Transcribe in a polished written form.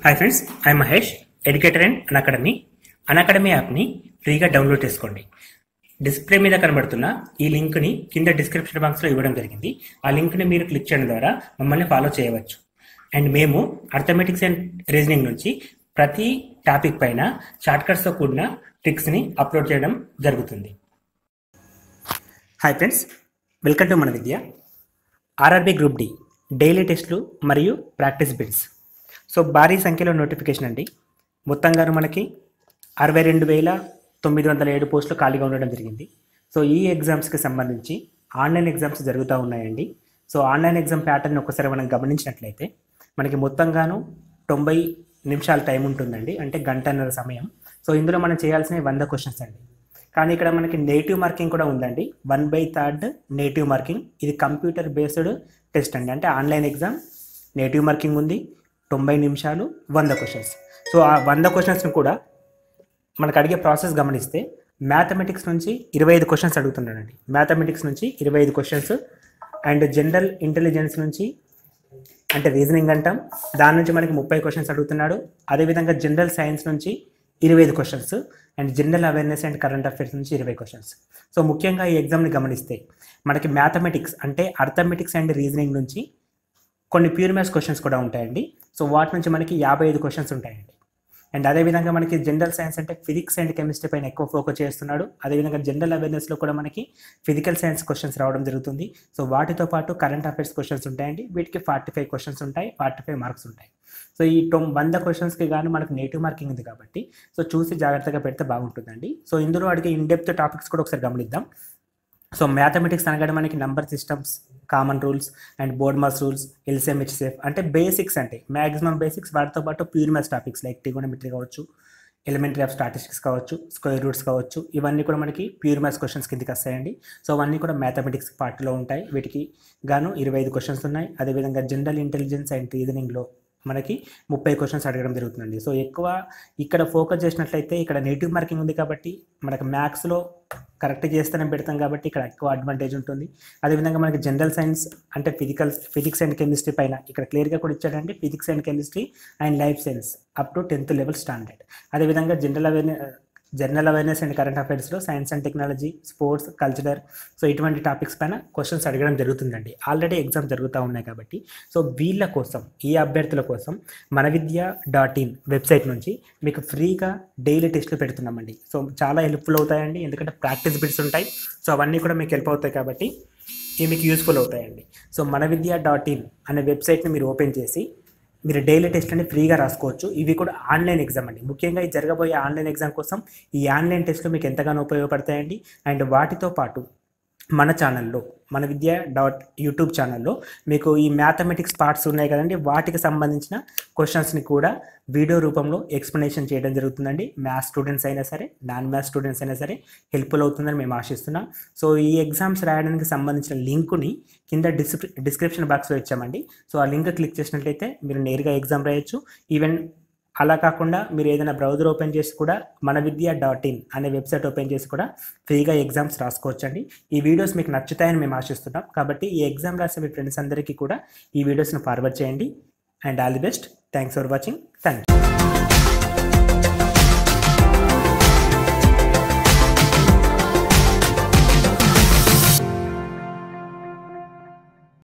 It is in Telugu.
Hi friends, I Mahesh, educator and Unacademy యాప్ని ఫ్రీగా డౌన్లోడ్ చేసుకోండి. డిస్ప్లే మీద కనబడుతున్న ఈ లింక్ని కింద డిస్క్రిప్షన్ బాక్స్లో ఇవ్వడం జరిగింది. ఆ లింక్ని మీరు క్లిక్ చేయడం ద్వారా మమ్మల్ని ఫాలో చేయవచ్చు. అండ్ మేము అర్థమెటిక్స్ అండ్ రీజనింగ్ నుంచి ప్రతి టాపిక్ పైన షార్ట్కట్స్తో కూడిన ట్రిక్స్ని అప్లోడ్ చేయడం జరుగుతుంది. హాయ్ ఫ్రెండ్స్, వెల్కమ్ టు మన విద్య. ఆర్ఆర్బీ గ్రూప్ డి డైలీ టెస్టులు మరియు ప్రాక్టీస్ బిట్స్. సో భారీ సంఖ్యలో నోటిఫికేషన్ అండి. మొత్తంగా మనకి 62,907 పోస్టులు ఖాళీగా ఉండడం జరిగింది. సో ఈ ఎగ్జామ్స్కి సంబంధించి ఆన్లైన్ ఎగ్జామ్స్ జరుగుతూ ఉన్నాయండి. సో ఆన్లైన్ ఎగ్జామ్ ప్యాటర్న్ ఒకసారి మనం గమనించినట్లయితే మనకి మొత్తంగాను 90 నిమిషాల టైం ఉంటుందండి, అంటే గంటన్నర సమయం. సో ఇందులో మనం చేయాల్సినవి 100 క్వశ్చన్స్ అండి. కానీ ఇక్కడ మనకి నెగిటివ్ మార్కింగ్ కూడా ఉందండి. 1/3 నెగిటివ్ మార్కింగ్. ఇది కంప్యూటర్ బేస్డ్ టెస్ట్ అండి, అంటే ఆన్లైన్ ఎగ్జామ్. నెగిటివ్ మార్కింగ్ ఉంది, 90 నిమిషాలు, 100 క్వశ్చన్స్. సో ఆ 100 క్వశ్చన్స్ని కూడా మనకు అడిగే ప్రాసెస్ గమనిస్తే మ్యాథమెటిక్స్ నుంచి 25 క్వశ్చన్స్ అడుగుతున్నాడండి. మ్యాథమెటిక్స్ నుంచి 25 క్వశ్చన్స్, అండ్ జనరల్ ఇంటెలిజెన్స్ నుంచి అంటే రీజనింగ్ అంటాం, దాని నుంచి మనకి 30 క్వశ్చన్స్ అడుగుతున్నాడు. అదేవిధంగా జనరల్ సైన్స్ నుంచి 25 questions, and general awareness and current affairs నుంచి 20 క్వశ్చన్స్. సో ముఖ్యంగా ఈ ఎగ్జామ్ని గమనిస్తే మనకి మ్యాథమెటిక్స్ అంటే అర్థమెటిక్స్ అండ్ రీజనింగ్ నుంచి కొన్ని ప్యూర్ మ్యాథ్స్ క్వశ్చన్స్ కూడా ఉంటాయండి. సో వాటి నుంచి మనకి 55 క్వశ్చన్స్ ఉంటాయండి. అండ్ అదేవిధంగా మనకి జనరల్ సైన్స్ అంటే ఫిజిక్స్ అండ్ కెమిస్ట్రీ పైన ఎక్కువ ఫోకస్ చేస్తున్నాడు. అదేవిధంగా జనరల్ అవేర్నెస్లో కూడా మనకి ఫిజికల్ సైన్స్ క్వశ్చన్స్ రావడం జరుగుతుంది. సో వాటితో పాటు కరెంట్ అఫైర్స్ క్వశ్చన్స్ ఉంటాయండి. వీటికి 45 క్వశ్చన్స్ ఉంటాయి, 45 మార్క్స్ ఉంటాయి. సో ఈ 100 క్వశ్చన్స్కి కానీ మనకు నెగిటివ్ మార్కింగ్ ఉంది కాబట్టి సో చూసి జాగ్రత్తగా పెడితే బాగుంటుందండి. సో ఇందులో అడిగే ఇన్డెప్త్ టాపిక్స్ కూడా ఒకసారి గమనిద్దాం. సో మ్యాథమెటిక్స్ అనగానే మనకి number systems, common rules and board mass rules, LCM, HCF అంటే బేసిక్స్, అంటే మ్యాక్సిమం బేసిక్స్. వాటితో పాటు pure maths topics like trigonometry కావచ్చు, ఎలిమెంటరీ ఆఫ్ స్టాటిస్టిక్స్ కావచ్చు, స్క్వేర్ రూట్స్ కావచ్చు, ఇవన్నీ కూడా మనకి ప్యూర్ మ్యాథ్స్ క్వశ్చన్స్ కిందకి వస్తాయండి. సో అవన్నీ కూడా మ్యాథమెటిక్స్ పార్ట్లో ఉంటాయి. వీటికి గాను 25 క్వశ్చన్స్ ఉన్నాయి. అదేవిధంగా జనరల్ ఇంటెలిజెన్స్ అండ్ రీజనింగ్లో మనకి 30 క్వశ్చన్స్ అడగడం జరుగుతుందండి. సో ఎక్కువ ఇక్కడ ఫోకస్ చేసినట్లయితే ఇక్కడ నెగిటివ్ మార్కింగ్ ఉంది కాబట్టి మనకి మ్యాథ్స్లో కరెక్ట్ చేస్తేనే పెడతాం కాబట్టి ఇక్కడ ఎక్కువ అడ్వాంటేజ్ ఉంటుంది. అదేవిధంగా మనకి జనరల్ సైన్స్ అంటే ఫిజిక్స్ అండ్ కెమిస్ట్రీ పైన ఇక్కడ క్లియర్గా కూడా ఇచ్చాడండి. Physics and chemistry and life science up to 10th level standard. అదేవిధంగా జనరల్ అవేర్నెస్ అండ్ కరెంట్ అఫైర్స్లో science and technology, sports, cultural, so ఇటువంటి టాపిక్స్ పైన క్వశ్చన్స్ అడగడం జరుగుతుందండి. ఆల్రెడీ ఎగ్జామ్ జరుగుతూ ఉన్నాయి కాబట్టి సో వీళ్ళ కోసం, ఈ అభ్యర్థుల కోసం manavidya.in వెబ్సైట్ నుంచి మీకు ఫ్రీగా డైలీ టెస్టులు పెడుతున్నామండి. సో చాలా హెల్ప్ఫుల్ అవుతాయండి, ఎందుకంటే ప్రాక్టీస్ బిట్స్ ఉంటాయి. సో అవన్నీ కూడా మీకు హెల్ప్ అవుతాయి కాబట్టి ఇవి మీకు యూస్ఫుల్ అవుతాయండి. సో manavidya.in అనే వెబ్సైట్ని మీరు ఓపెన్ చేసి మీరు డైలీ టెస్ట్ అని ఫ్రీగా రాసుకోవచ్చు. ఇవి కూడా ఆన్లైన్ ఎగ్జామ్ అండి. ముఖ్యంగా ఈ జరగబోయే ఆన్లైన్ ఎగ్జామ్ కోసం ఈ ఆన్లైన్ టెస్టులు మీకు ఎంతగానో ఉపయోగపడతాయండి. అండ్ వాటితో పాటు మన ఛానల్లో, మన విద్య యూట్యూబ్ ఛానల్లో మీకు ఈ మ్యాథమెటిక్స్ పార్ట్స్ ఉన్నాయి కదండి, వాటికి సంబంధించిన క్వశ్చన్స్ని కూడా వీడియో రూపంలో ఎక్స్ప్లెనేషన్ చేయడం జరుగుతుందండి. మ్యాథ్స్ స్టూడెంట్స్ అయినా సరే, నాన్ మ్యాథ్స్ స్టూడెంట్స్ అయినా సరే హెల్ప్ఫుల్ అవుతుందని మేము ఆశిస్తున్నాం. సో ఈ ఎగ్జామ్స్ రాయడానికి సంబంధించిన లింకుని కింద డిస్క్రిప్షన్ బాక్స్లో ఇచ్చామండి. సో ఆ లింక్ క్లిక్ చేసినట్లయితే మీరు నేరుగా ఎగ్జామ్ రాయొచ్చు. ఈవెన్ అలా కాకుండా మీరు ఏదైనా బ్రౌజర్ ఓపెన్ చేసి కూడా manavidya.in అనే వెబ్సైట్ ఓపెన్ చేసి కూడా ఫ్రీగా ఎగ్జామ్స్ రాసుకోవచ్చండి. ఈ వీడియోస్ మీకు నచ్చుతాయని మేము ఆశిస్తున్నాం. కాబట్టి ఈ ఎగ్జామ్ రాసే మీ ఫ్రెండ్స్ అందరికీ కూడా ఈ వీడియోస్ని ఫార్వర్డ్ చేయండి. And all the best. Thanks for watching. Thank you.